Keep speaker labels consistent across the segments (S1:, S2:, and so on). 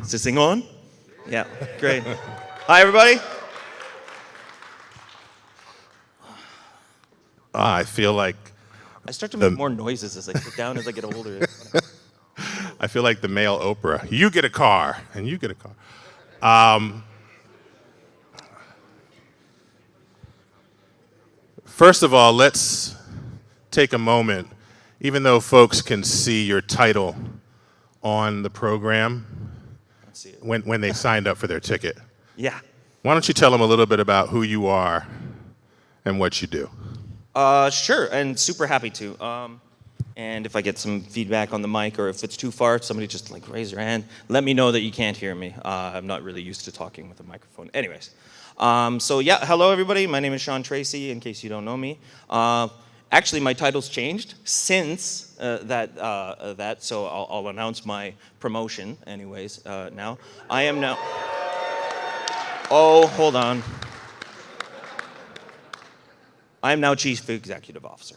S1: Is this thing on? Yeah, great. Hi, everybody.
S2: I feel like
S1: I start to make more noises as I sit down as I get older.
S2: I feel like the male Oprah. You get a car, and you get a car. First of all, let's take a moment, even though folks can see your title on the program
S1: Let's see it.
S2: when they signed up for their ticket.
S1: Yeah.
S2: Why don't you tell them a little bit about who you are and what you do?
S1: Sure, and super happy to. And if I get some feedback on the mic, or if it's too far, somebody just like raise your hand. Let me know that you can't hear me. I'm not really used to talking with a microphone. Anyways, so yeah, hello everybody. My name is Sean Tracy. In case you don't know me, actually my title's changed since that. So I'll announce my promotion. Anyways, now I am now. Oh, hold on. I am now Chief Executive Officer.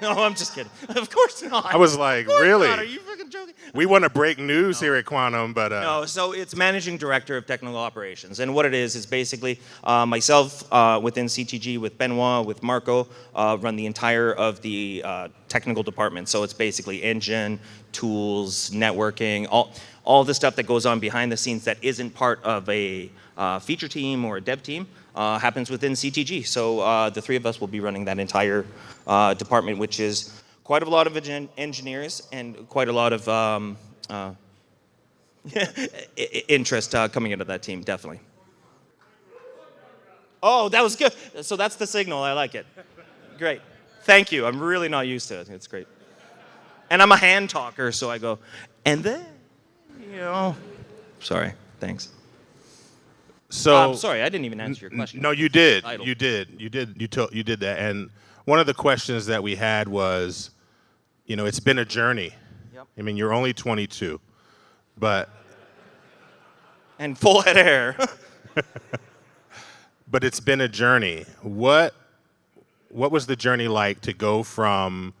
S1: No, I'm just kidding. Of course not.
S2: I was like, really?
S1: Are you fucking joking?
S2: We want to break news here at Quantum, but...
S1: No, so it's Managing Director of Technical Operations. And what it is basically myself within CTG with Benoit, with Marco, run the entire of the technical department. So it's basically engine, tools, networking, all the stuff that goes on behind the scenes that isn't part of a feature team or a dev team. Happens within CTG. So the three of us will be running that entire department, which is quite a lot of engineers and quite a lot of interest coming into that team, definitely. Oh, that was good. So that's the signal. I like it. Great. Thank you. I'm really not used to it. It's great. And I'm a hand talker, so I go, and then, Sorry. Thanks.
S2: So
S1: I'm sorry, I didn't even answer your question.
S2: No, you did. You did. You did that. And one of the questions that we had was, it's been a journey.
S1: Yep.
S2: I mean, you're only 22, but
S1: and full head of hair.
S2: But it's been a journey. What was the journey like to go from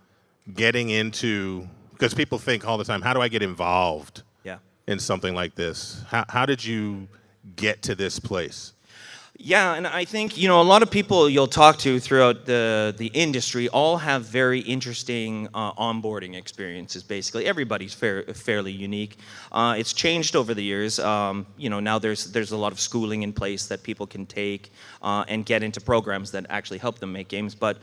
S2: getting into? Because people think all the time, how do I get involved?
S1: Yeah.
S2: In something like this? How did you get to this place?
S1: Yeah, and I think, a lot of people you'll talk to throughout the industry all have very interesting onboarding experiences, basically. Everybody's fairly unique. It's changed over the years. Now there's a lot of schooling in place that people can take and get into programs that actually help them make games. But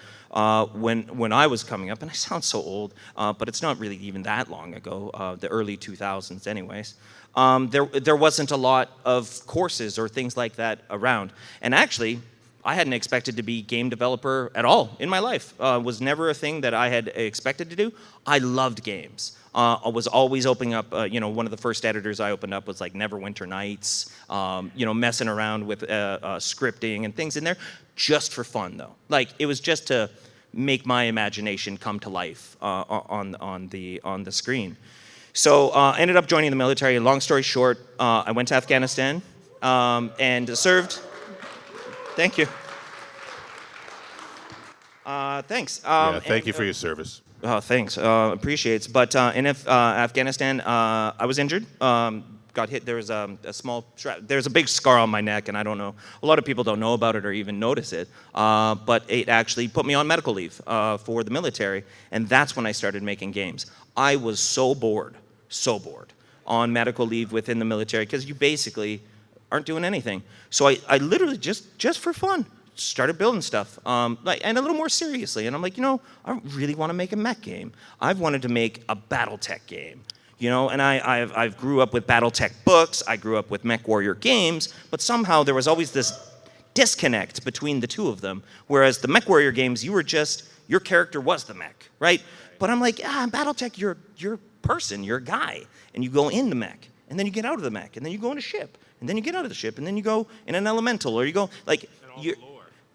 S1: when I was coming up, and I sound so old, but it's not really even that long ago, the early 2000s anyways, there wasn't a lot of courses or things like that around. And actually, I hadn't expected to be game developer at all in my life. Was never a thing that I had expected to do. I loved games. I was always opening up, one of the first editors I opened up was like Neverwinter Nights, messing around with scripting and things in there, just for fun though. Like, it was just to make my imagination come to life on the screen. So I ended up joining the military. Long story short, I went to Afghanistan and served. Thank you. Thanks.
S2: Thank you for your service.
S1: Oh, thanks. Appreciates. But in Afghanistan, I was injured. Got hit. There was a small. There's a big scar on my neck, and I don't know. A lot of people don't know about it or even notice it. But it actually put me on medical leave for the military, and that's when I started making games. I was so bored on medical leave within the military because you basically aren't doing anything. So I literally just for fun started building stuff, and a little more seriously. And I'm like, I really want to make a mech game. I've wanted to make a BattleTech game, and I've grew up with BattleTech books. I grew up with Mech Warrior games, but somehow there was always this disconnect between the two of them. Whereas the Mech Warrior games, your character was the mech, right? But I'm like, BattleTech, you're a person, you're a guy, and you go in the mech, and then you get out of the mech, and then you go in a ship, and then you get out of the ship, and then you go in an elemental, or you go like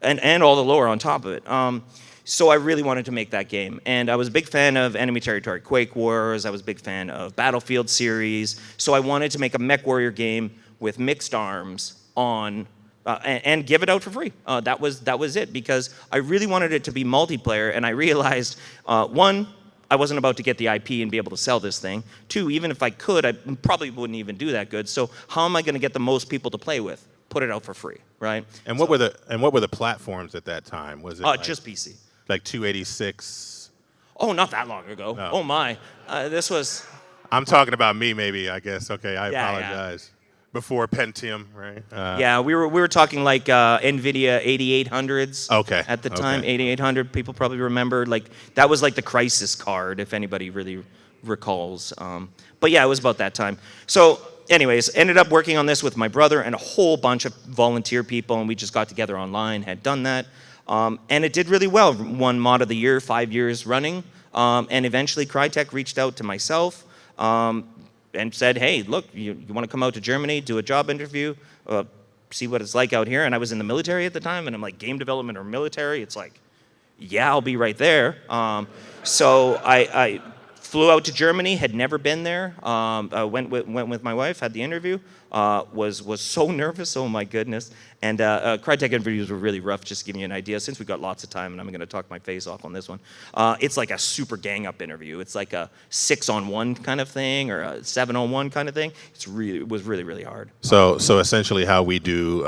S1: and all the lore on top of it. So I really wanted to make that game, and I was a big fan of Enemy Territory Quake Wars. I was a big fan of Battlefield series. So I wanted to make a Mech Warrior game with mixed arms on. And give it out for free. That was it, because I really wanted it to be multiplayer, and I realized, one, I wasn't about to get the IP and be able to sell this thing. 2, even if I could, I probably wouldn't even do that good. So how am I going to get the most people to play with? Put it out for free, right?
S2: And what were the platforms at that time? Was it
S1: Just PC.
S2: like 286?
S1: Oh, not that long ago.
S2: No.
S1: Oh my, this was.
S2: I'm talking about me, maybe. I guess. Okay, I
S1: Yeah,
S2: apologize. Before Pentium, right?
S1: Yeah, we were talking like NVIDIA 8800s.
S2: Okay,
S1: At the time,
S2: okay.
S1: 8800. People probably remember like that was like the crisis card, if anybody really recalls. But yeah, it was about that time. So, anyways, ended up working on this with my brother and a whole bunch of volunteer people, and we just got together online, had done that, and it did really well. Won Mod of the Year 5 years running, and eventually Crytek reached out to myself. And said, hey, look, you want to come out to Germany, do a job interview, see what it's like out here? And I was in the military at the time, and I'm like, game development or military? It's like, yeah, I'll be right there. So I flew out to Germany, had never been there. I went with my wife, had the interview, was so nervous, oh my goodness. And Crytek interviews were really rough, just to give you an idea. Since we've got lots of time, and I'm going to talk my face off on this one, it's like a super gang-up interview. It's like a 6-on-1 kind of thing, or a 7-on-1 kind of thing. It was really, really hard.
S2: So essentially, how we do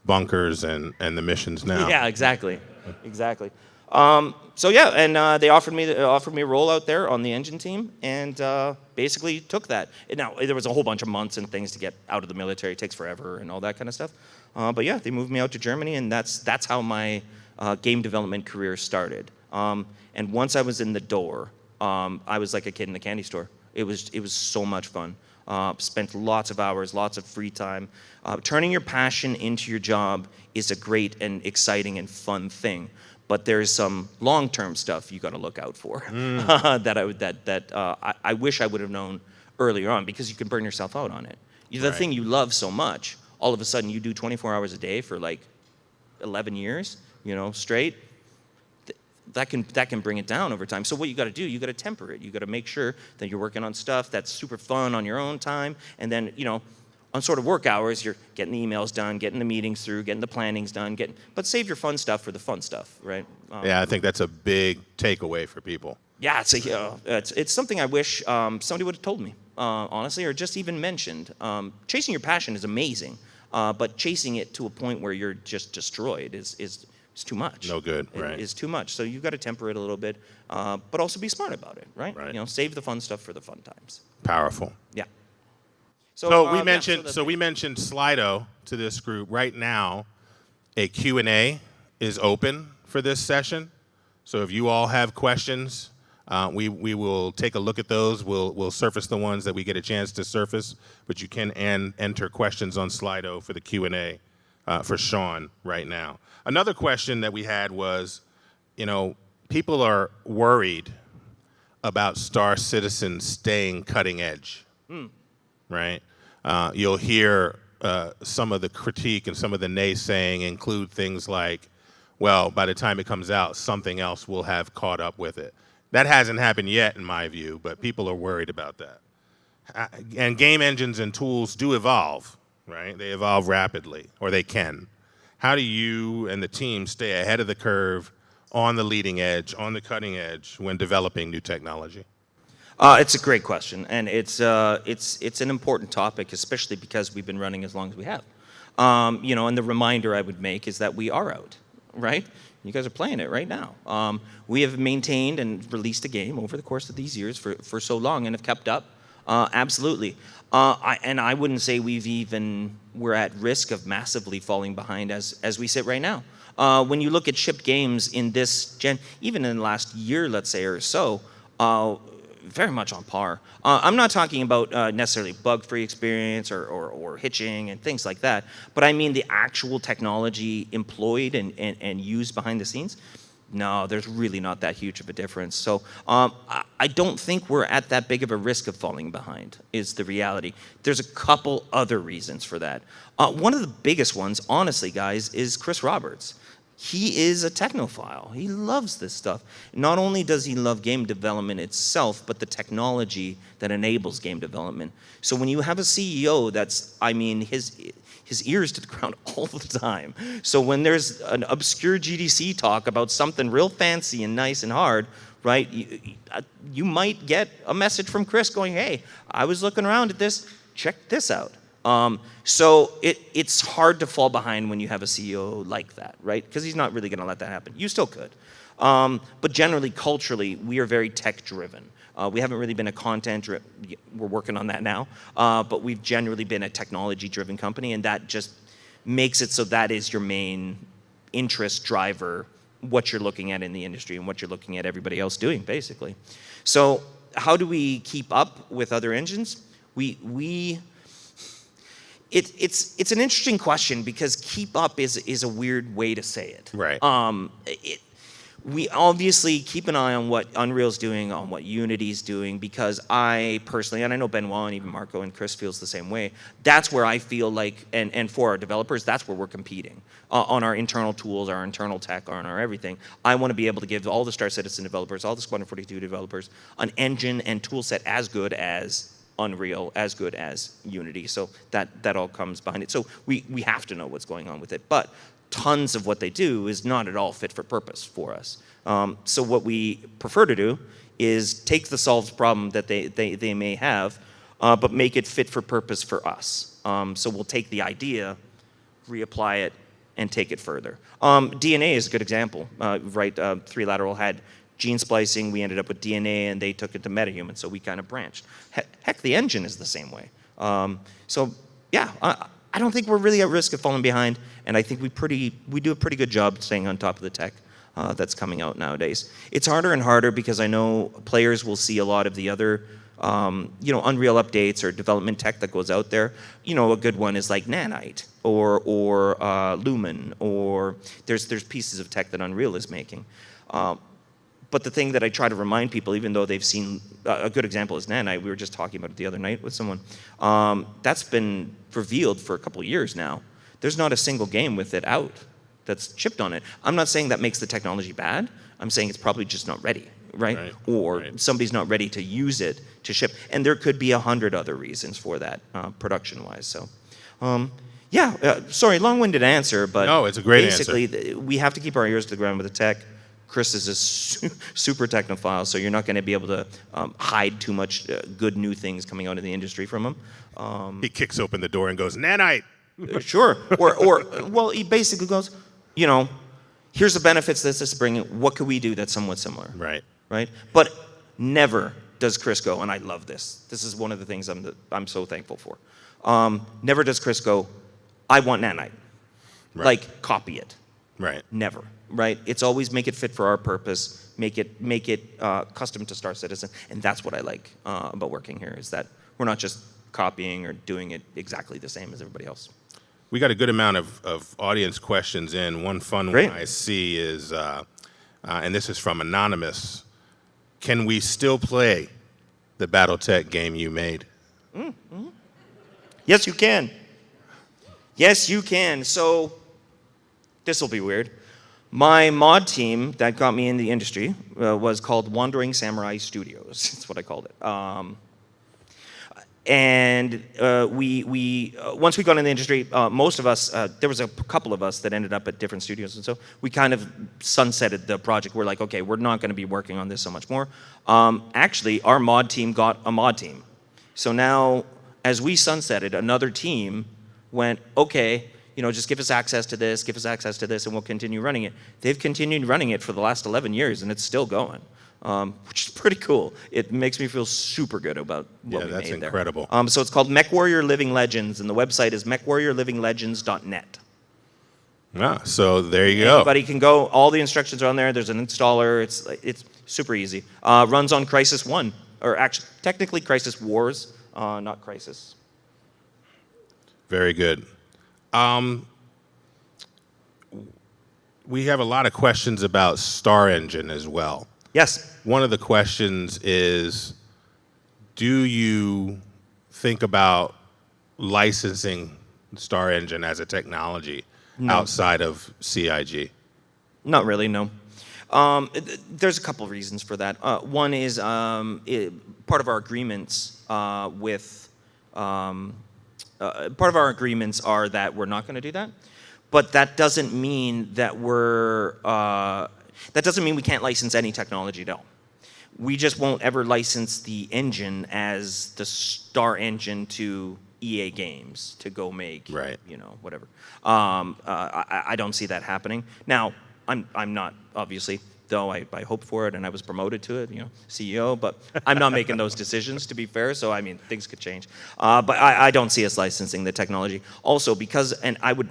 S2: bunkers and the missions now.
S1: Yeah, exactly. So yeah, and they offered me a role out there on the engine team, and basically took that. Now there was a whole bunch of months and things to get out of the military. It takes forever and all that kind of stuff. But yeah, they moved me out to Germany, and that's how my game development career started. And once I was in the door, I was like a kid in a candy store. It was so much fun. Spent lots of hours, lots of free time. Turning your passion into your job is a great and exciting and fun thing. But there's some long-term stuff you got to look out for that I wish I would have known earlier on, because you can burn yourself out on it. The thing you love so much, all of a sudden you do 24 hours a day for like 11 years, straight. That can bring it down over time. So what you got to do, you got to temper it. You got to make sure that you're working on stuff that's super fun on your own time, and then on sort of work hours, you're getting the emails done, getting the meetings through, getting the plannings done, but save your fun stuff for the fun stuff, right?
S2: Yeah, I think that's a big takeaway for people.
S1: Yeah, it's something I wish somebody would have told me, honestly, or just even mentioned. Chasing your passion is amazing, but chasing it to a point where you're just destroyed is too much.
S2: No good, right?
S1: It is too much. So you've got to temper it a little bit, but also be smart about it, right?
S2: Right.
S1: Save the fun stuff for the fun times.
S2: Powerful.
S1: Yeah.
S2: So we mentioned Slido to this group. Right now, a Q&A is open for this session. So if you all have questions, we will take a look at those. We'll surface the ones that we get a chance to surface, but you can enter questions on Slido for the Q&A for Sean right now. Another question that we had was, people are worried about Star Citizen staying cutting edge. Right? You'll hear some of the critique and some of the naysaying include things like, well, by the time it comes out, something else will have caught up with it. That hasn't happened yet, in my view, but people are worried about that. And game engines and tools do evolve, right? They evolve rapidly, or they can. How do you and the team stay ahead of the curve, on the leading edge, on the cutting edge, when developing new technology?
S1: It's a great question, and it's an important topic, especially because we've been running as long as we have. And the reminder I would make is that we are out, right? You guys are playing it right now. We have maintained and released a game over the course of these years for so long and have kept up. Absolutely. I wouldn't say we're at risk of massively falling behind as we sit right now. When you look at shipped games in this gen, even in the last year, let's say, or so, very much on par. I'm not talking about necessarily bug-free experience or hitching and things like that, but I mean the actual technology employed and used behind the scenes. No, there's really not that huge of a difference. So I don't think we're at that big of a risk of falling behind, is the reality. There's a couple other reasons for that. One of the biggest ones, honestly, guys, is Chris Roberts. He is a technophile. He loves this stuff. Not only does he love game development itself, but the technology that enables game development. So when you have a CEO his ears to the ground all the time. So when there's an obscure GDC talk about something real fancy and nice and hard, right, you might get a message from Chris going, hey, I was looking around at this, check this out. So it's hard to fall behind when you have a CEO like that, right? Because he's not really going to let that happen. You still could. But generally, culturally, we are very tech-driven. We haven't really been a we're working on that now, but we've generally been a technology-driven company, and that just makes it so that is your main interest driver, what you're looking at in the industry and what you're looking at everybody else doing, basically. So how do we keep up with other engines? It's an interesting question because keep up is a weird way to say it.
S2: Right.
S1: We obviously keep an eye on what Unreal's doing, on what Unity's doing, because I personally, and I know Benoit and even Marco and Chris feels the same way, that's where I feel like, and for our developers, that's where we're competing. On our internal tools, our internal tech, on our everything. I want to be able to give all the Star Citizen developers, all the Squadron 42 developers, an engine and tool set as good as Unreal, as good as Unity. So that all comes behind it. So we have to know what's going on with it. But tons of what they do is not at all fit for purpose for us. So what we prefer to do is take the solved problem that they may have, but make it fit for purpose for us. So we'll take the idea, reapply it, and take it further. DNA is a good example, right? 3Lateral had gene splicing, we ended up with DNA, and they took it to metahuman, so we kind of branched. Heck, the engine is the same way. So yeah, I don't think we're really at risk of falling behind, and I think we do a pretty good job staying on top of the tech that's coming out nowadays. It's harder and harder because I know players will see a lot of the other Unreal updates or development tech that goes out there. A good one is like NicAtNight or Lumen, or there's pieces of tech that Unreal is making. But the thing that I try to remind people, even though they've seen, a good example is NicAtNight, we were just talking about it the other night with someone, that's been revealed for a couple of years now. There's not a single game with it out that's chipped on it. I'm not saying that makes the technology bad, I'm saying it's probably just not ready, right? Or somebody's not ready to use it to ship. And there could be 100 other reasons for that, production-wise, so. Sorry, long-winded answer, but
S2: no, it's a great answer.
S1: Basically, we have to keep our ears to the ground with the tech. Chris is a super technophile, so you're not going to be able to hide too much good new things coming out of the industry from him.
S2: He kicks open the door and goes, NicAtNight.
S1: Sure. Well, he basically goes, here's the benefits this is bringing. What could we do that's somewhat similar? Right. But never does Chris go, and I love this. This is one of the things I'm so thankful for. Never does Chris go, I want NicAtNight.
S2: Right.
S1: Like, copy it.
S2: Right.
S1: Never. Right? It's always make it fit for our purpose, make it custom to Star Citizen, and that's what I like about working here, is that we're not just copying or doing it exactly the same as everybody else.
S2: We got a good amount of audience questions in. One fun one I see is, and this is from Anonymous, can we still play the BattleTech game you made?
S1: Mm-hmm. Yes, you can. Yes, you can. So, this will be weird. My mod team that got me in the industry was called Wandering Samurai Studios. That's what I called it. We once we got in the industry, most of us, there was a couple of us that ended up at different studios, and so we kind of sunsetted the project. We're like, okay, we're not going to be working on this so much more. Actually, our mod team got a mod team. So now, as we sunsetted, another team went, okay, just give us access to this, and we'll continue running it. They've continued running it for the last 11 years, and it's still going, which is pretty cool. It makes me feel super good about what we made there. Yeah,
S2: that's incredible.
S1: So it's called MechWarrior Living Legends, and the website is mechwarriorlivinglegends.net.
S2: So there you go.
S1: Anybody can go. All the instructions are on there. There's an installer. It's super easy. Runs on Crisis 1, or actually, technically Crisis Wars, not Crisis.
S2: Very good. We have a lot of questions about Star Engine as well.
S1: Yes.
S2: One of the questions is, do you think about licensing Star Engine as a technology outside of CIG? Not
S1: really, no. There's a couple reasons for that. One is part of our agreements with part of our agreements are that we're not going to do that, but that doesn't mean that that doesn't mean we can't license any technology at all. We just won't ever license the engine as the star engine to EA Games to go make, whatever. I don't see that happening. Now, I'm not, obviously, though I hope for it and I was promoted to it, CEO, but I'm not making those decisions, to be fair, so I mean, things could change. But I don't see us licensing the technology. Also because, and I would,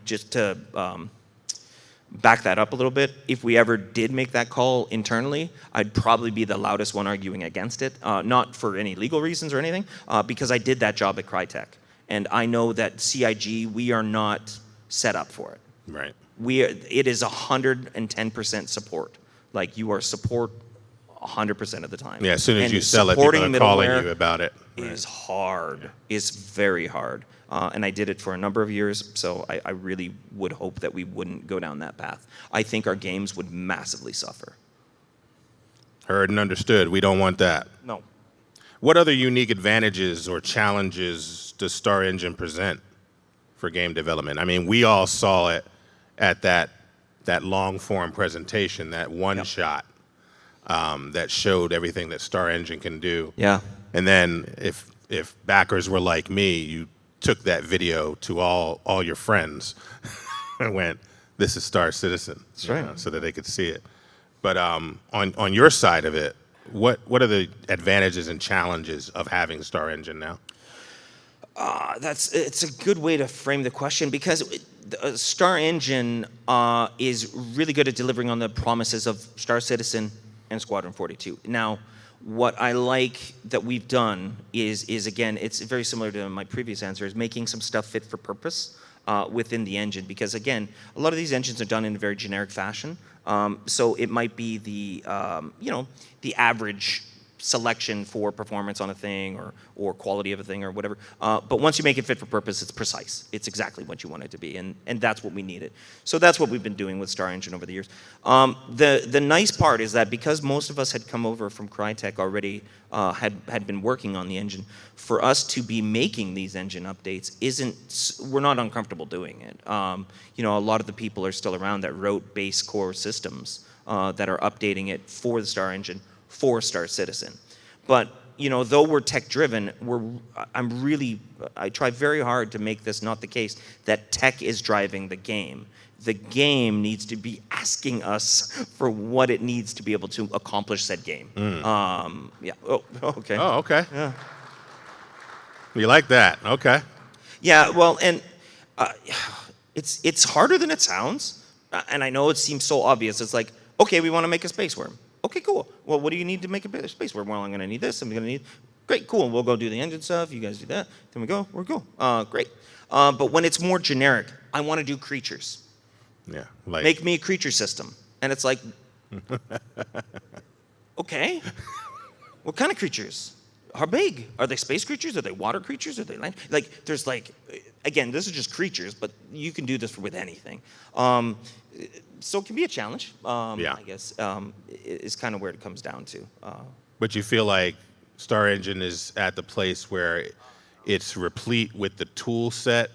S1: just to back that up a little bit, if we ever did make that call internally, I'd probably be the loudest one arguing against it, not for any legal reasons or anything, because I did that job at Crytek. And I know that CIG, we are not set up for it.
S2: Right.
S1: It is 110% support. Like, you are support 100% of the time.
S2: Yeah, as soon as you sell it, people are calling you about it.
S1: Is hard. It's very hard. And I did it for a number of years, so I really would hope that we wouldn't go down that path. I think our games would massively suffer.
S2: Heard and understood. We don't want that.
S1: No.
S2: What other unique advantages or challenges does Star Engine present for game development? I mean, we all saw it at that long-form presentation, that one shot that showed everything that Star Engine can do.
S1: Yeah.
S2: And then if backers were like me, you took that video to all your friends and went, "This is Star Citizen,"
S1: That's right.
S2: So that they could see it. But on your side of it, what are the advantages and challenges of having Star Engine now?
S1: It's a good way to frame the question, because Star Engine is really good at delivering on the promises of Star Citizen and Squadron 42. Now, what I like that we've done is again, it's very similar to my previous answer, is making some stuff fit for purpose within the engine. Because again, a lot of these engines are done in a very generic fashion. So it might be the average selection for performance on a thing or quality of a thing or whatever. But once you make it fit for purpose, it's precise. It's exactly what you want it to be, and that's what we needed. So that's what we've been doing with Star Engine over the years. The nice part is that because most of us had come over from Crytek already, had been working on the engine, for us to be making these engine updates we're not uncomfortable doing it. A lot of the people are still around that wrote base core systems that are updating it for the Star Engine, for Star Citizen. But though we're tech driven, I try very hard to make this not the case that tech is driving the game. The game needs to be asking us for what it needs to be able to accomplish said game. Yeah. Oh, okay.
S2: Oh, okay.
S1: Yeah.
S2: You like that? Okay.
S1: Yeah. Well, and it's harder than it sounds. And I know it seems so obvious. It's like, okay, we want to make a space worm. Okay, cool. Well, what do you need to make a space worm? Well, I'm going to need this. I'm going to need... Great, cool. We'll go do the engine stuff. You guys do that. Then we're cool. Great. But when it's more generic, I want to do creatures.
S2: Yeah. Like...
S1: Make me a creature system. And it's like... Okay. What kind of creatures? How big? Are they space creatures? Are they water creatures? Are they land? Like, there's like... Again, this is just creatures, but you can do this with anything. So it can be a challenge, I guess, is kind of where it comes down to.
S2: But you feel like Star Engine is at the place where it's replete with the tool set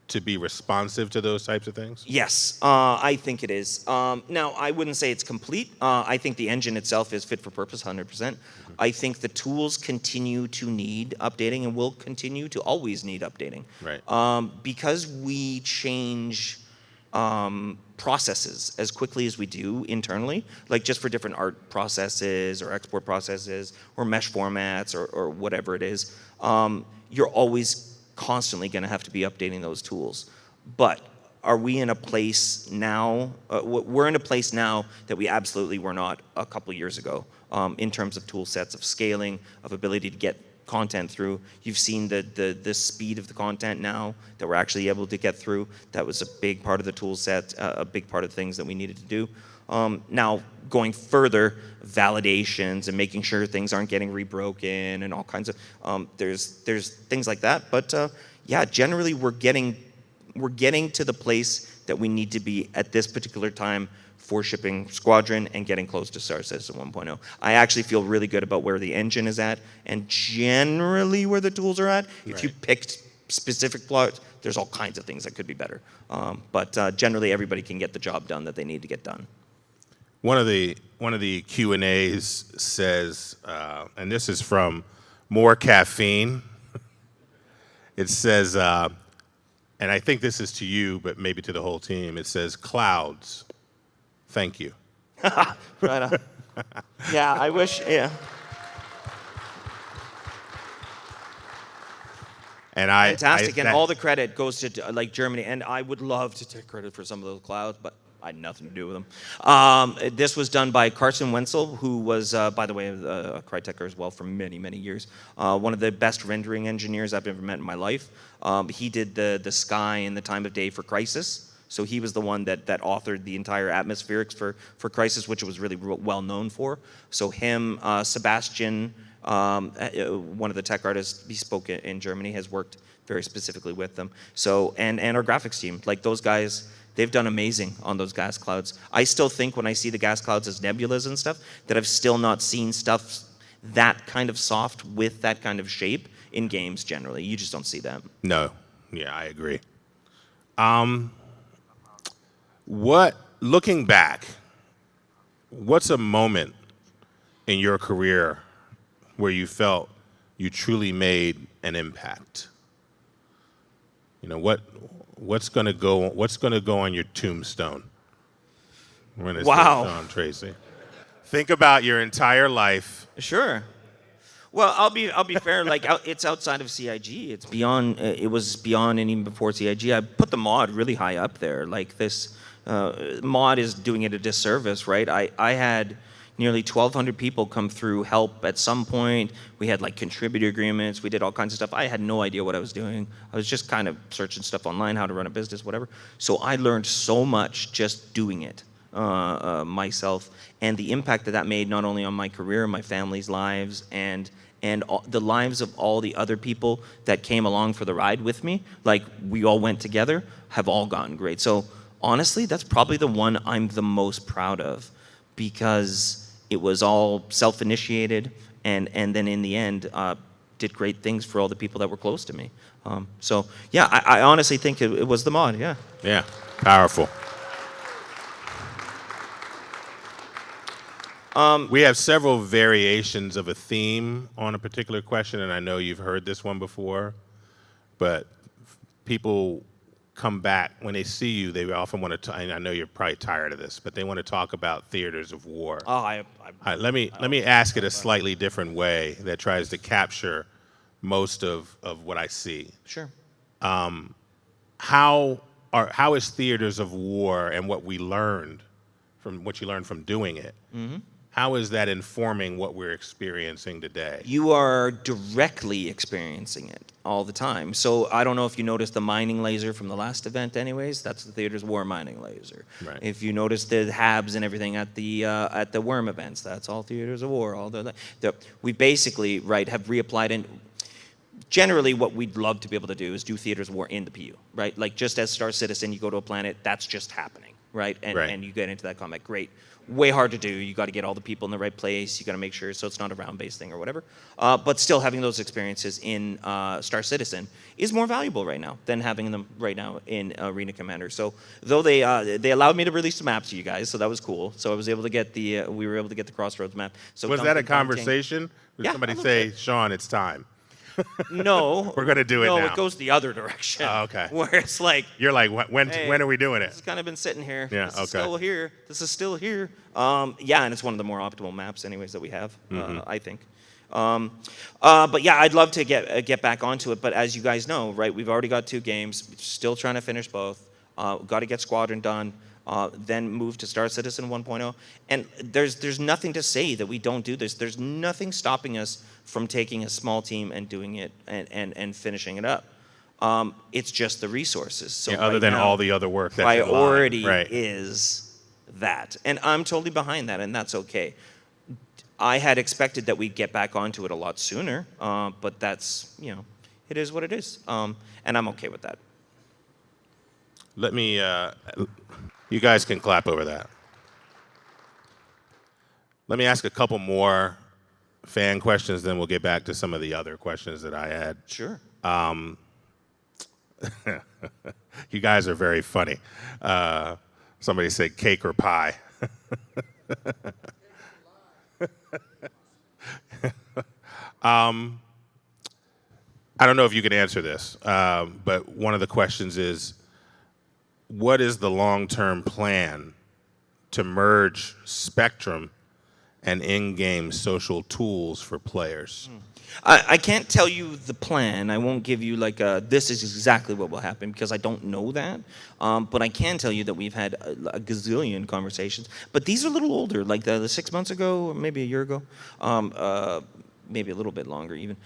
S2: to be responsive to those types of things?
S1: Yes, I think it is. Now, I wouldn't say it's complete. I think the engine itself is fit for purpose, 100%. I think the tools continue to need updating and will continue to always need updating.
S2: Right.
S1: Because we change processes as quickly as we do internally, like just for different art processes or export processes or mesh formats or whatever it is, you're always constantly going to have to be updating those tools. But are we in a place now, we're in a place now that we absolutely were not a couple years ago in terms of tool sets, of scaling, of ability to get content through. You've seen the speed of the content now that we're actually able to get through. That was a big part of the tool set, a big part of the things that we needed to do. Now, going further, validations and making sure things aren't getting rebroken and all kinds of, there's things like that. But yeah, generally we're getting to the place that we need to be at this particular time for shipping Squadron and getting close to Star Citizen 1.0. I actually feel really good about where the engine is at and generally where the tools are at. If you picked specific plots, there's all kinds of things that could be better. But generally, everybody can get the job done that they need to get done.
S2: One of the Q&As says, and this is from More Caffeine. It says, and I think this is to you, but maybe to the whole team. It says, "Clouds, thank you."
S1: Right on. Yeah, I wish. Yeah.
S2: And
S1: Fantastic, and all the credit goes to like Germany, and I would love to take credit for some of those clouds, but I had nothing to do with them. This was done by Carson Wenzel, who was, by the way, a Cryteker as well for many, many years. One of the best rendering engineers I've ever met in my life. He did the sky and the time of day for Crysis. So he was the one that authored the entire atmospherics for Crysis, which it was really well known for. So him, Sebastian, one of the tech artists, he spoke in Germany, has worked very specifically with them. So, and our graphics team, like those guys, they've done amazing on those gas clouds. I still think when I see the gas clouds as nebulas and stuff, that I've still not seen stuff that kind of soft with that kind of shape in games generally. You just don't see that.
S2: No, yeah, I agree. Looking back, what's a moment in your career where you felt you truly made an impact? You know, what's gonna go on your tombstone? When it's Sean Tracy. Think about your entire life.
S1: Sure. Well, I'll be fair. Like it's outside of CIG. It's beyond. It was beyond, and even before CIG. I put the mod really high up there. Like this mod is doing it a disservice, right? I had nearly 1,200 people come through help at some point. We had like contributor agreements. We did all kinds of stuff. I had no idea what I was doing. I was just kind of searching stuff online, how to run a business, whatever. So I learned so much just doing it myself, and the impact that made not only on my career, my family's lives, and the lives of all the other people that came along for the ride with me, like we all went together, have all gotten great. So honestly, that's probably the one I'm the most proud of, because it was all self-initiated, and then in the end, did great things for all the people that were close to me. So yeah, I honestly think it was the mod. Yeah.
S2: Yeah, powerful. We have several variations of a theme on a particular question, and I know you've heard this one before, but people come back when they see you. They often want to. And I know you're probably tired of this, but they want to talk about theaters of war.
S1: Oh,
S2: let me ask it a slightly different way that tries to capture most of what I see.
S1: Sure.
S2: How is theaters of war and what you learned from doing it? Mm-hmm. How is that informing what we're experiencing today?
S1: You are directly experiencing it all the time. So I don't know if you noticed the mining laser from the last event anyways. That's the Theaters of War mining laser.
S2: Right.
S1: If you notice the HABs and everything at the Worm events, that's all Theaters of War. We basically, right, have reapplied in. Generally, what we'd love to be able to do is do Theaters of War in the PU, right? Like just as Star Citizen, you go to a planet, that's just happening, right? And you get into that combat, great. Way hard to do. You got to get all the people in the right place. You got to make sure so it's not a round-based thing or whatever. But still, having those experiences in Star Citizen is more valuable right now than having them right now in Arena Commander. So though they allowed me to release the maps to you guys, so that was cool. So I was able to get we were able to get the Crossroads map. So
S2: was that a conversation? Did somebody say, "Sean, it's time"?
S1: No.
S2: We're going to do it now.
S1: No, it goes the other direction.
S2: Oh, okay.
S1: Where it's like...
S2: You're like, when are we doing it?
S1: It's kind of been sitting here.
S2: Yeah,
S1: This is still here. This is still here. Yeah, and it's one of the more optimal maps anyways that we have, I think. But yeah, I'd love to get back onto it. But as you guys know, right, we've already got 2 games. Still trying to finish both. Got to get Squadron done. Then move to Star Citizen 1.0. And there's nothing to say that we don't do this. There's nothing stopping us from taking a small team and doing it and finishing it up. It's just the resources. So
S2: yeah, other than all the other work that's
S1: priority is that. And I'm totally behind that, and that's okay. I had expected that we'd get back onto it a lot sooner, but that's, it is what it is. And I'm okay with that.
S2: Let me, you guys can clap over that. Let me ask a couple more fan questions, then we'll get back to some of the other questions that I had.
S1: Sure.
S2: You guys are very funny. Somebody said cake or pie. I don't know if you can answer this, but one of the questions is, what is the long-term plan to merge Spectrum and in-game social tools for players?
S1: I can't tell you the plan. I won't give you like this is exactly what will happen because I don't know that. But I can tell you that we've had a gazillion conversations. But these are a little older, like the 6 months ago, or maybe a year ago. Maybe a little bit longer even,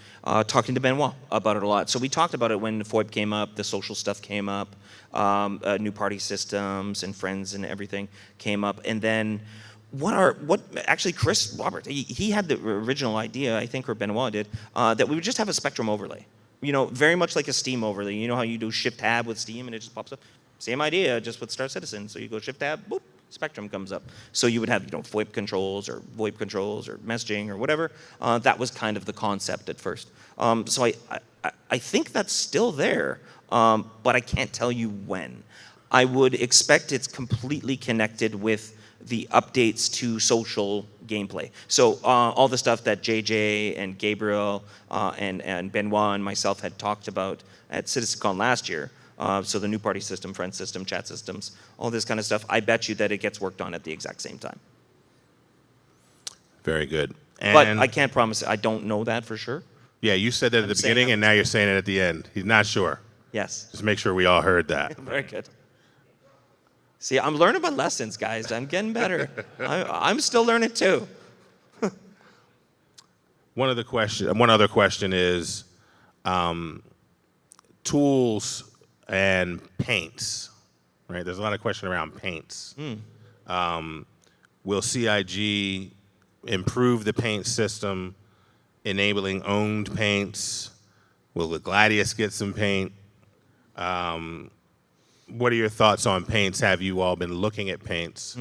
S1: talking to Benoit about it a lot. So we talked about it when FOIP came up, the social stuff came up, new party systems and friends and everything came up. And then actually Chris Robert, he had the original idea, I think, or Benoit did, that we would just have a Spectrum overlay. You know, very much like a Steam overlay. You know how you do Shift-Tab with Steam and it just pops up? Same idea, just with Star Citizen. So you go Shift-Tab, boop, Spectrum comes up. So you would have, FOIP controls or VoIP controls or messaging or whatever. That was kind of the concept at first. So I think that's still there, but I can't tell you when. I would expect it's completely connected with the updates to social gameplay. So all the stuff that JJ and Gabriel and Benoit and myself had talked about at CitizenCon last year, so the new party system, friend system, chat systems, all this kind of stuff, I bet you that it gets worked on at the exact same time.
S2: Very good.
S1: But I can't promise it. I don't know that for sure.
S2: Yeah, you said that at the beginning, and now you're saying it at the end. He's not sure.
S1: Yes.
S2: Just make sure we all heard that.
S1: Very good. See, I'm learning my lessons, guys. I'm getting better. I'm still learning too.
S2: One other question is tools and paints, right? There's a lot of question around paints. Will CIG improve the paint system, enabling owned paints? Will the Gladius get some paint? What are your thoughts on paints? Have you all been looking at paints?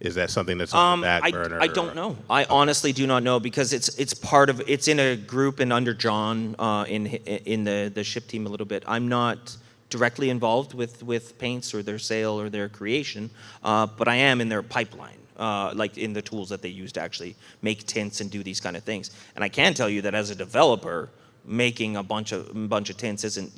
S2: Is that something that's on the back burner?
S1: I don't know. I honestly do not know because it's in a group and under John in the ship team a little bit. I'm not directly involved with paints or their sale or their creation, but I am in their pipeline, like in the tools that they use to actually make tints and do these kind of things. And I can tell you that as a developer, making a bunch of tints isn't,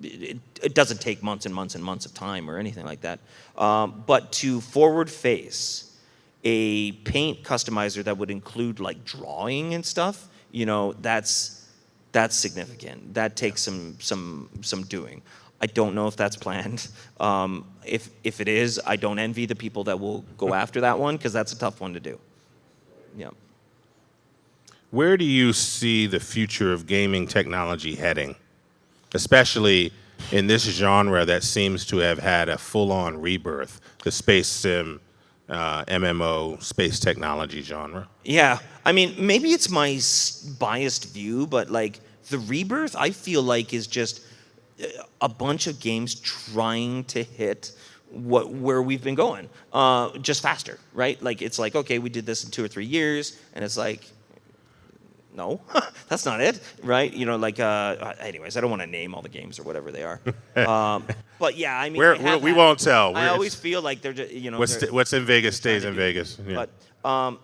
S1: it doesn't take months and months and months of time or anything like that. But to forward face a paint customizer that would include like drawing and stuff, that's significant. That takes some doing. I don't know if that's planned. If it is, I don't envy the people that will go after that one because that's a tough one to do. Yeah.
S2: Where do you see the future of gaming technology heading, especially in this genre that seems to have had a full-on rebirth, the space sim, MMO, space technology genre?
S1: Yeah, I mean, maybe it's my biased view, but like the rebirth, I feel like is just a bunch of games trying to hit where we've been going, just faster, right? Like it's like, okay, we did this in 2 or 3 years, and it's like, no, that's not it, right? Anyways, I don't want to name all the games or whatever they are. But yeah, I mean,
S2: we won't tell.
S1: I always feel like they're just,
S2: what's in Vegas stays in Vegas. Yeah.
S1: But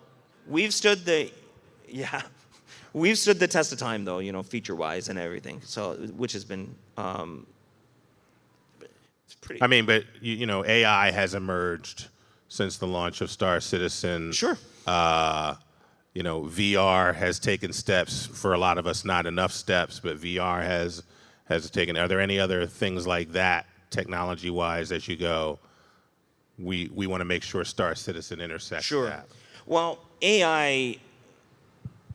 S1: we've stood the test of time though, feature-wise and everything. So, which has been it's pretty.
S2: I mean, but AI has emerged since the launch of Star Citizen.
S1: Sure.
S2: VR has taken steps, for a lot of us not enough steps, but VR has taken. Are there any other things like that, technology-wise, as you go, we want to make sure Star Citizen intersects that?
S1: Well, AI,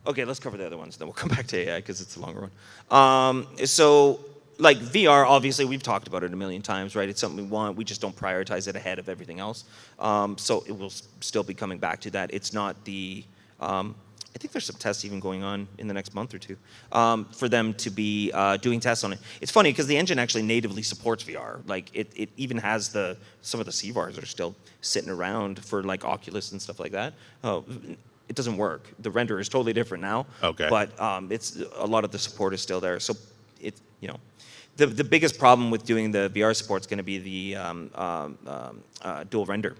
S1: okay, let's cover the other ones, then we'll come back to AI because it's a longer one. So, like VR, obviously, we've talked about it a million times, right? It's something we want. We just don't prioritize it ahead of everything else. So it will still be coming back to that. It's not the I think there's some tests even going on in the next month or two for them to be doing tests on it. It's funny because the engine actually natively supports VR. Like it even has some of the CVARs are still sitting around for like Oculus and stuff like that. It doesn't work. The render is totally different now.
S2: Okay.
S1: But it's a lot of the support is still there. So the biggest problem with doing the VR support is going to be the dual render.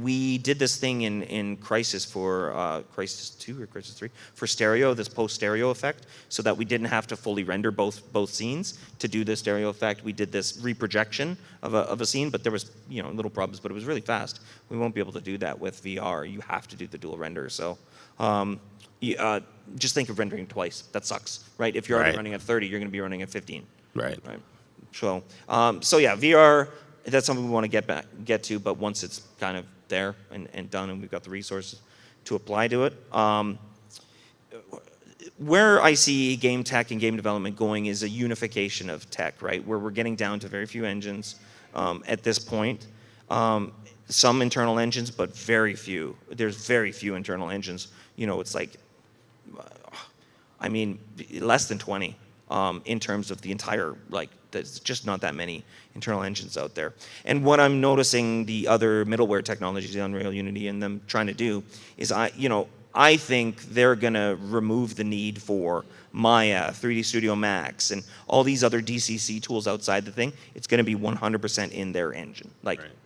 S1: We did this thing in Crisis for Crisis 2 or Crisis 3 for stereo, this post stereo effect, so that we didn't have to fully render both scenes to do the stereo effect. We did this reprojection of a scene, but there was little problems, but it was really fast. We won't be able to do that with VR. You have to do the dual render. So just think of rendering twice. That sucks, right? If you're already running at 30, you're going to be running at 15.
S2: Right.
S1: So yeah, VR. That's something we want to get to, but once it's kind of there and done, and we've got the resources to apply to it. Where I see game tech and game development going is a unification of tech, right? Where we're getting down to very few engines at this point. Some internal engines, but very few. There's very few internal engines. It's like, less than 20 in terms of the entire, there's just not that many internal engines out there. And what I'm noticing the other middleware technologies, Unreal, Unity, and them trying to do is I think they're going to remove the need for Maya, 3D Studio Max, and all these other DCC tools outside the thing. It's going to be 100% in their engine.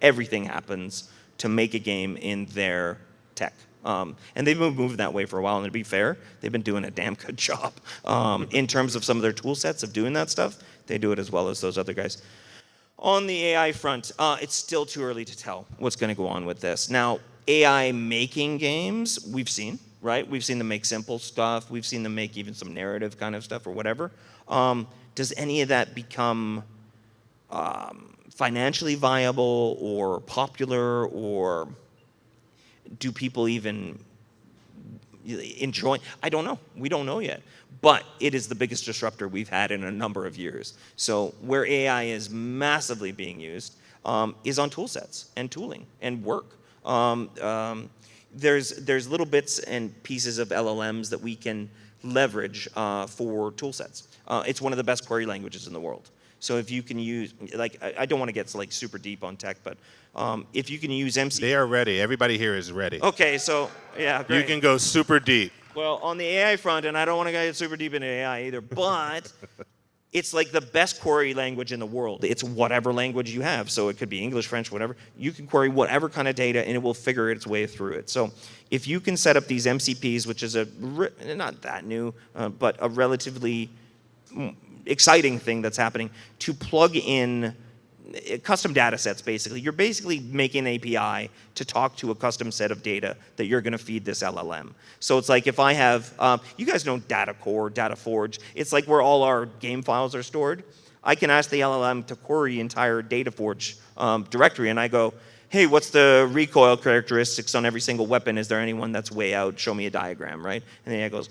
S1: Everything happens to make a game in their tech. And they've been moving that way for a while, and to be fair, they've been doing a damn good job. In terms of some of their tool sets of doing that stuff, they do it as well as those other guys. On the AI front, it's still too early to tell what's going to go on with this. Now, AI making games, we've seen, right? We've seen them make simple stuff. We've seen them make even some narrative kind of stuff or whatever. Does any of that become financially viable or popular, or do people even enjoy? I don't know. We don't know yet. But it is the biggest disruptor we've had in a number of years. So where AI is massively being used is on tool sets and tooling and work. There's little bits and pieces of LLMs that we can leverage for tool sets. It's one of the best query languages in the world. So if you can use, I don't want to get super deep on tech, but if you can use MC.
S2: They are ready. Everybody here is ready.
S1: Okay, so yeah, great.
S2: You can go super deep.
S1: Well, on the AI front, and I don't want to get super deep into AI either, but it's like the best query language in the world. It's whatever language you have. So it could be English, French, whatever. You can query whatever kind of data, and it will figure its way through it. So if you can set up these MCPs, which is not that new, but a relatively exciting thing that's happening, to plug in custom data sets, basically. You're basically making an API to talk to a custom set of data that you're going to feed this LLM. So it's like if I have, you guys know Data Core, Data Forge. It's like where all our game files are stored. I can ask the LLM to query entire Data Forge directory, and I go, hey, what's the recoil characteristics on every single weapon? Is there anyone that's way out? Show me a diagram, right? And then it goes,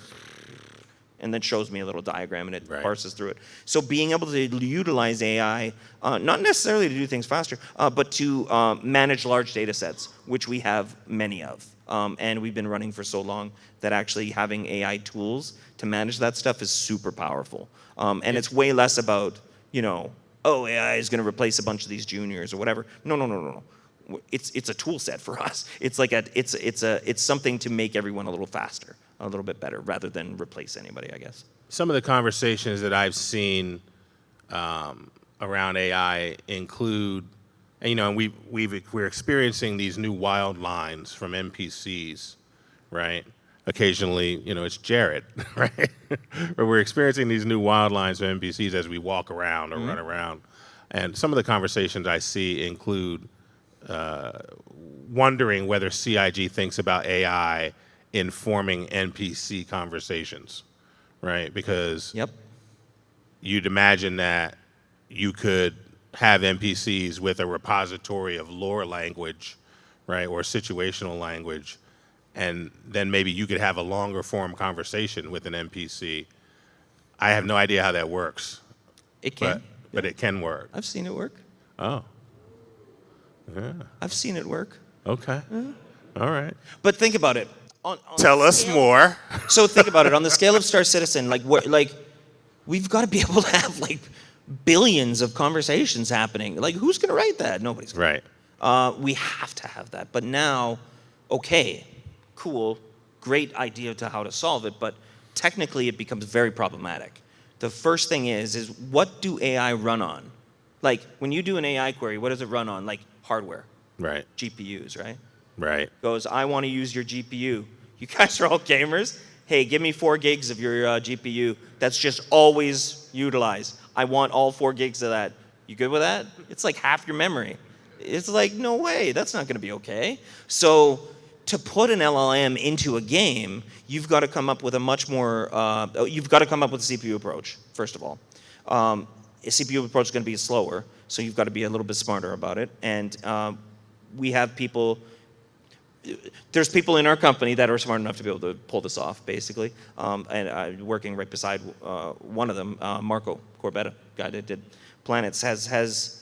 S1: and then shows me a little diagram, and it parses through it. So being able to utilize AI, not necessarily to do things faster, but to manage large data sets, which we have many of. And we've been running for so long that actually having AI tools to manage that stuff is super powerful. And it's way less about, AI is going to replace a bunch of these juniors or whatever. No. It's a tool set for us. It's like it's something to make everyone a little faster, a little bit better, rather than replace anybody, I guess.
S2: Some of the conversations that I've seen around AI include, and we're experiencing these new wild lines from NPCs, right? Occasionally, it's Jared, right? But we're experiencing these new wild lines from NPCs as we walk around or run around. And some of the conversations I see include wondering whether CIG thinks about AI informing NPC conversations, right? Because you'd imagine that you could have NPCs with a repository of lore language, right, or situational language, and then maybe you could have a longer form conversation with an NPC. I have no idea how that works.
S1: It can.
S2: But it can work.
S1: I've seen it work.
S2: Oh. Yeah.
S1: I've seen it work.
S2: Okay. All right.
S1: But think about it.
S2: Tell us more.
S1: So think about it. On the scale of Star Citizen, we've got to be able to have like billions of conversations happening. Like, who's going to write that? Nobody's going to.
S2: Right.
S1: We have to have that. But now, okay, cool, great idea to how to solve it, but technically it becomes very problematic. The first thing is what do AI run on? Like, when you do an AI query, what does it run on? Like, hardware.
S2: Right.
S1: GPUs, right?
S2: Right.
S1: Goes, I want to use your GPU. You guys are all gamers. Hey, give me 4 gigs of your GPU. That's just always utilized. I want all 4 gigs of that. You good with that? It's like half your memory. It's like, no way, that's not going to be okay. So to put an LLM into a game, you've got to come up with a much more, you've got to come up with a CPU approach, first of all. A CPU approach is going to be slower, so you've got to be a little bit smarter about it. And we have people, there's people in our company that are smart enough to be able to pull this off, basically. And working right beside one of them, Marco Corbetta, guy that did Planets, has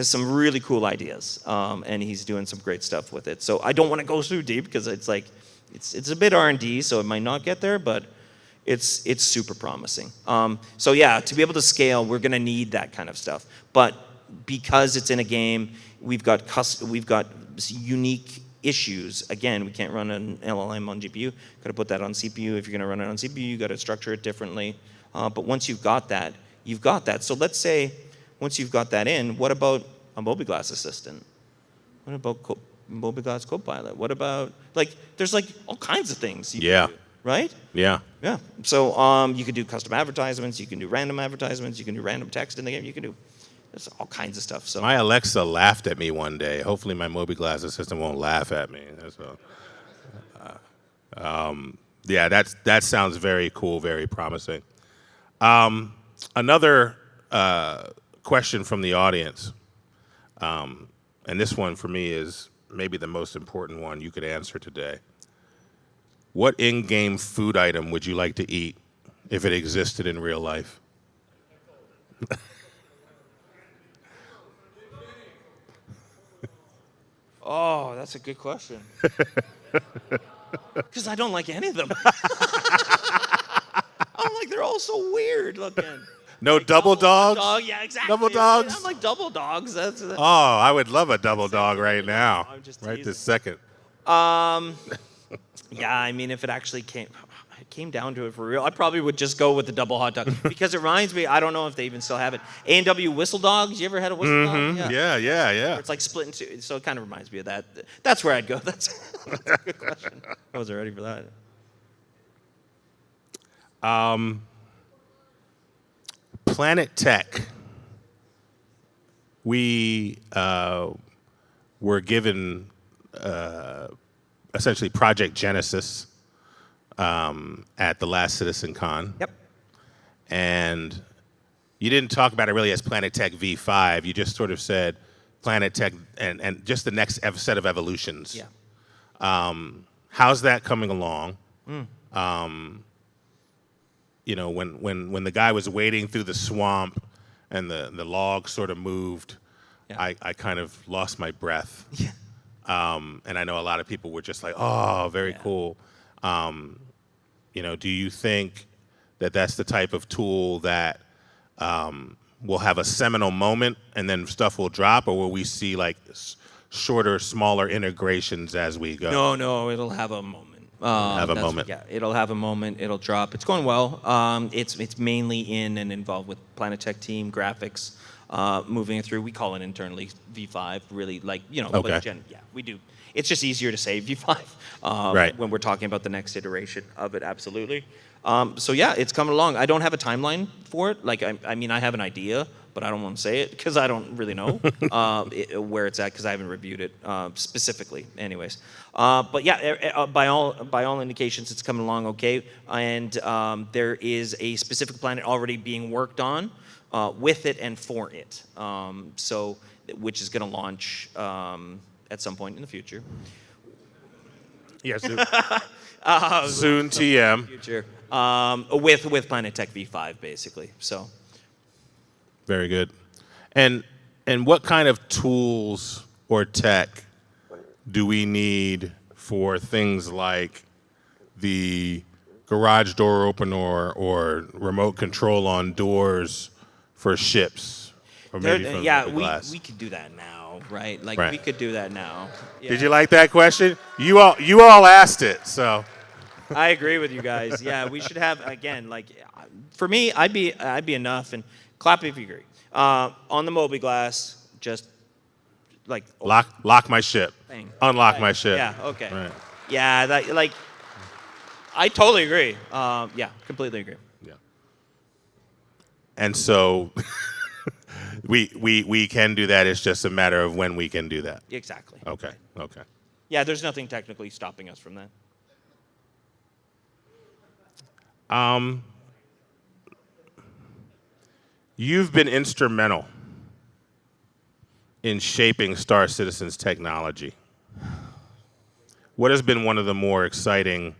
S1: some really cool ideas, and he's doing some great stuff with it. So I don't want to go too deep because it's like it's a bit R&D, so it might not get there, but it's super promising. So yeah, to be able to scale, we're going to need that kind of stuff. But because it's in a game, we've got unique issues. Again, we can't run an LLM on GPU. Got to put that on CPU. If you're going to run it on CPU, you got to structure it differently. But once you've got that, you've got that. So let's say once you've got that in, what about a mobiGlas assistant? What about mobiGlas Copilot? What about, like, there's like all kinds of things you can do, right?
S2: Yeah.
S1: Yeah. So you can do custom advertisements, you can do random advertisements, you can do random text in the game, there's all kinds of stuff. So
S2: my Alexa laughed at me one day. Hopefully my mobiGlas assistant won't laugh at me. Yeah, that sounds very cool, very promising. Another question from the audience, and this one for me is maybe the most important one you could answer today. What in-game food item would you like to eat if it existed in real life?
S1: Oh, that's a good question. Because I don't like any of them. I'm like, they're all so weird looking.
S2: No
S1: like
S2: double dogs?
S1: Dog, yeah, exactly.
S2: Double dogs?
S1: I'm like, double dogs. That's
S2: oh, I would love a double dog right now.
S1: I'm just
S2: right
S1: teasing.
S2: this second.
S1: Yeah, I mean, if it actually came down to it for real, I probably would just go with the double hot dog. Because it reminds me, I don't know if they even still have it. A&W whistle dogs. You ever had a whistle dog?
S2: Yeah.
S1: It's like split in two. So it kind of reminds me of that. That's where I'd go. That's a good question. I wasn't ready for that.
S2: Planet Tech. We were given essentially Project Genesis at the last CitizenCon.
S1: Yep.
S2: And you didn't talk about it really as Planet Tech V5. You just sort of said Planet Tech and just the next set of evolutions.
S1: Yeah.
S2: How's that coming along? You know, when the guy was wading through the swamp and the log sort of moved, yeah. I kind of lost my breath.
S1: Yeah.
S2: And I know a lot of people were just like, oh, very cool. You know, do you think that that's the type of tool that will have a seminal moment and then stuff will drop, or will we see like shorter, smaller integrations as we go?
S1: No, it'll have a moment. It'll have a moment. It'll drop. It's going well. It's mainly in and involved with Planet Tech team graphics, moving it through. We call it internally V5. Really, like
S2: Okay.
S1: We do. It's just easier to say V5
S2: right.
S1: when we're talking about the next iteration of it. Absolutely. So yeah, it's coming along. I don't have a timeline for it. Like I mean, I have an idea, but I don't want to say it because I don't really know where it's at because I haven't reviewed it specifically. Anyways, but yeah, by all indications, it's coming along okay. And there is a specific planet already being worked on with it and for it. So which is going to launch at some point in the future.
S2: Yes. Soon TM.
S1: Future. With Planet Tech V5 basically. So.
S2: Very good. And what kind of tools or tech do we need for things like the garage door opener or remote control on doors for ships, or maybe from glass.
S1: We could do that now, right? Like
S2: Right.
S1: we could do that now. Yeah.
S2: Did you like that question? You all asked it, so.
S1: I agree with you guys. Yeah, we should have again. Like, for me, I'd be enough. And clap if you agree. On the Moby Glass, just like
S2: Lock my ship.
S1: Bang.
S2: Unlock my ship.
S1: Yeah. Okay.
S2: Right.
S1: Yeah. That like. I totally agree. Yeah, completely agree.
S2: Yeah. And so we can do that. It's just a matter of when we can do that.
S1: Exactly.
S2: Okay.
S1: Right.
S2: Okay.
S1: Yeah, there's nothing technically stopping us from that.
S2: You've been instrumental in shaping Star Citizen's technology. What has been one of the more exciting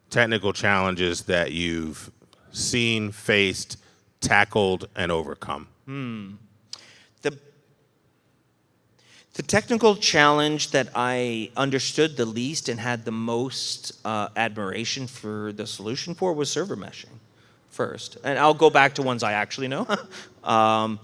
S2: technical challenges that you've seen, faced, tackled, and overcome?
S1: The technical challenge that I understood the least and had the most admiration for the solution for was server meshing first. And I'll go back to ones I actually know. Yeah,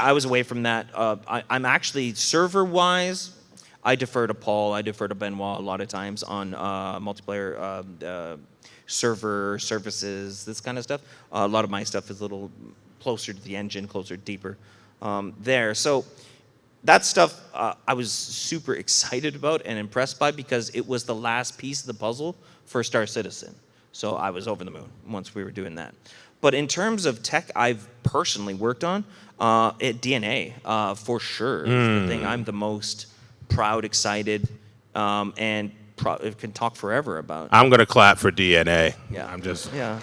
S1: I was away from that. I'm actually, server-wise, I defer to Paul, I defer to Benoit a lot of times on multiplayer server services, this kind of stuff. A lot of my stuff is a little closer to the engine, closer, deeper there. So that stuff I was super excited about and impressed by because it was the last piece of the puzzle for Star Citizen. So I was over the moon once we were doing that. But in terms of tech I've personally worked on, DNA for sure is the thing I'm the most proud, excited, and can talk forever about.
S2: I'm going to clap for DNA.
S1: Yeah.
S2: I'm just.
S1: Yeah.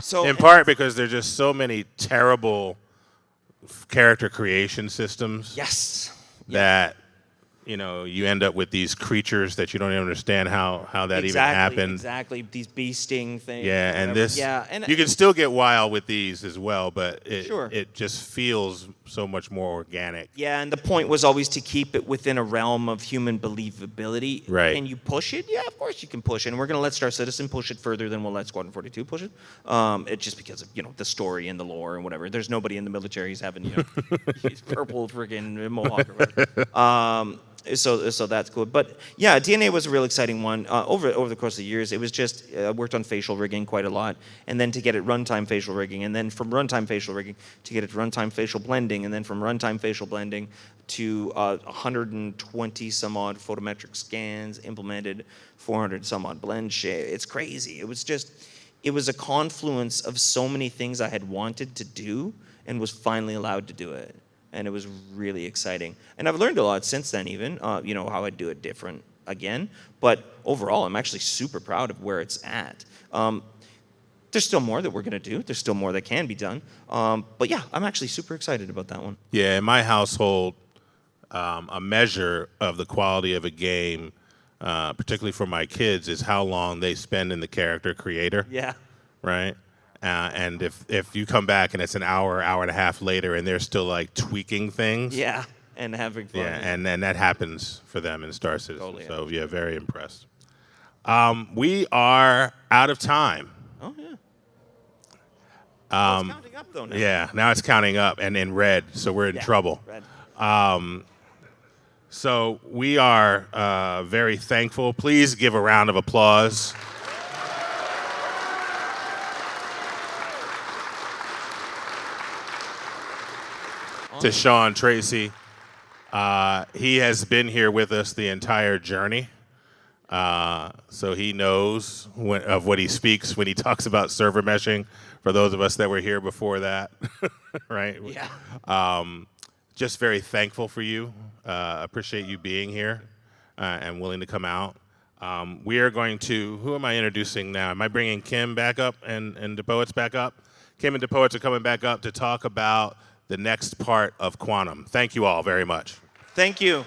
S1: So
S2: In part because there's just so many terrible character creation systems.
S1: Yes.
S2: That you end up with these creatures that you don't even understand how that even happened.
S1: Exactly. These bee sting things.
S2: Yeah, and this.
S1: Yeah, and
S2: you can still get wild with these as well, but
S1: Sure.
S2: it just feels so much more organic.
S1: Yeah, and the point was always to keep it within a realm of human believability.
S2: Right.
S1: Can you push it? Yeah, of course you can push it. And we're going to let Star Citizen push it further than we'll let Squadron 42 push it. It's just because of the story and the lore and whatever. There's nobody in the military who's having purple freaking mohawk or whatever. So that's cool. But yeah, DNA was a real exciting one. Over the course of the years, it was just worked on facial rigging quite a lot, and then to get it runtime facial rigging, and then from runtime facial rigging to get it runtime facial blending, and then from runtime facial blending to 120 some odd photometric scans implemented, 400 some odd blend shade. It's crazy. It was a confluence of so many things I had wanted to do and was finally allowed to do it. And it was really exciting. And I've learned a lot since then even, how I do it different again. But overall, I'm actually super proud of where it's at. There's still more that we're going to do. There's still more that can be done. But yeah, I'm actually super excited about that one.
S2: Yeah, in my household, a measure of the quality of a game, particularly for my kids, is how long they spend in the character creator.
S1: Yeah.
S2: Right? And if you come back and it's an hour and a half later and they're still like tweaking things.
S1: Yeah, and having fun.
S2: Yeah, and then that happens for them in Star Citizen.
S1: Totally.
S2: So yeah, very impressed. We are out of time.
S1: Oh yeah. It's counting up though now.
S2: Yeah, now it's counting up and in red, so we're in trouble.
S1: Red.
S2: So we are very thankful. Please give a round of applause. To Sean Tracy. He has been here with us the entire journey. So he knows of what he speaks when he talks about server meshing, for those of us that were here before that, right?
S1: Yeah.
S2: Just very thankful for you. Appreciate you being here and willing to come out. We are going to, who am I introducing now? Am I bringing Kim back up and DaPoets back up? Kim and DaPoets are coming back up to talk about the next part of Quantum. Thank you all very much.
S1: Thank you.